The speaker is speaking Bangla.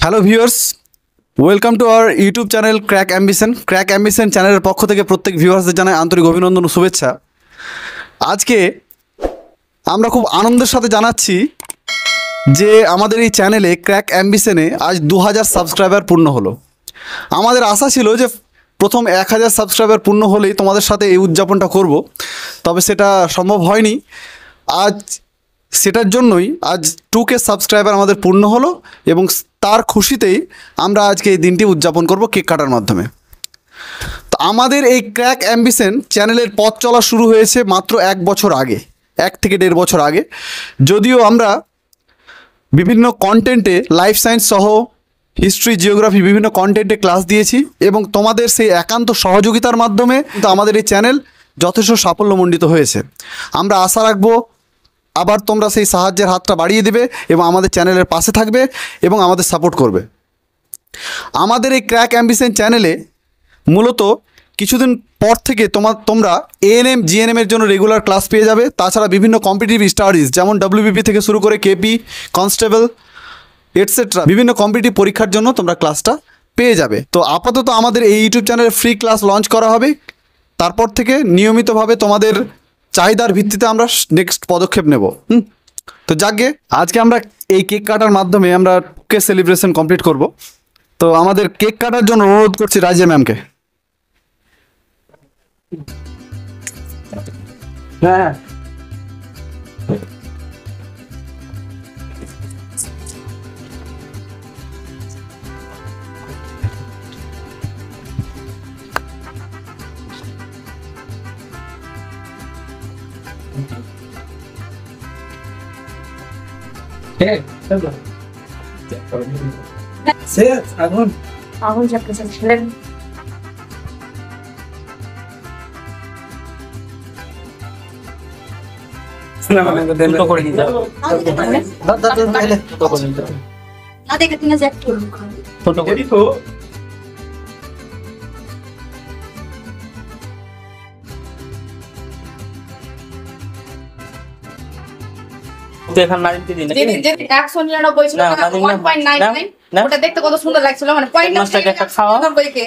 Hello viewers, welcome to our YouTube channel crack ambition. Crack ambition চ্যানেলের পক্ষ থেকে প্রত্যেক ভিউয়ার্সদের জানাই আন্তরিক অভিনন্দন ও শুভেচ্ছা। আজকে আমরা খুব আনন্দের সাথে জানাচ্ছি যে আমাদের এই চ্যানেলে ক্র্যাক অ্যাম্বিশনে আজ 2000 সাবস্ক্রাইবার পূর্ণ হলো। আমাদের আশা ছিল যে প্রথম 1000 সাবস্ক্রাইবার পূর্ণ হলেই তোমাদের সাথে এই উদযাপনটা করব, তবে সেটা সম্ভব হয়নি। আজ সেটার জন্যই আজ 2K সাবস্ক্রাইবার আমাদের পূর্ণ হলো এবং তার খুশিতেই আমরা আজকে এই দিনটি উদযাপন করব কেক কাটার মাধ্যমে। তো আমাদের এই ক্র্যাক অ্যাম্বিশন চ্যানেলের পথ চলা শুরু হয়েছে মাত্র 1 বছর আগে, 1 থেকে 1.5 বছর আগে। যদিও আমরা বিভিন্ন কন্টেন্টে লাইফ সায়েন্স সহ হিস্ট্রি, জিওগ্রাফি বিভিন্ন কন্টেন্টে ক্লাস দিয়েছি এবং তোমাদের সেই একান্ত সহযোগিতার মাধ্যমে কিন্তু আমাদের এই চ্যানেল যথেষ্ট সাফল্যমণ্ডিত হয়েছে। আমরা আশা রাখবো আবার তোমরা সেই সাহায্যের হাতটা বাড়িয়ে দেবে এবং আমাদের চ্যানেলের পাশে থাকবে এবং আমাদের সাপোর্ট করবে। আমাদের এই ক্র্যাক অ্যাম্বিশন চ্যানেলে মূলত কিছুদিন পর থেকে তোমরা এএনএম, জিএনএমের জন্য রেগুলার ক্লাস পেয়ে যাবে। তাছাড়া বিভিন্ন কম্পিটিটিভ স্টাডিজ যেমন WBP থেকে শুরু করে কেপি, কনস্টেবল এটসেট্রা বিভিন্ন কম্পিটিটিভ পরীক্ষার জন্য তোমরা ক্লাসটা পেয়ে যাবে। তো আপাতত আমাদের এই ইউটিউব চ্যানেলে ফ্রি ক্লাস লঞ্চ করা হবে। তারপর থেকে নিয়মিতভাবে তোমাদের চাহিদার ভিত্তিতে আমরা নেক্সট পদক্ষেপ নেব। তো যাকে আজকে আমরা এই কেক কাটার মাধ্যমে আমরা কেক সেলিব্রেশন কমপ্লিট করব। তো আমাদের কেক কাটার জন্য অনুরোধ করছি রাজিয়া ম্যামকে। হ্যাঁ, আগুন জ্বালিয়েছিলেন। এখন নারিনকে দিন নাকি? 199 ছিল না 1.99 ওটা দেখতে কত সুন্দর লাগছিল, মানে 0.99 একটা খাওয়া। কে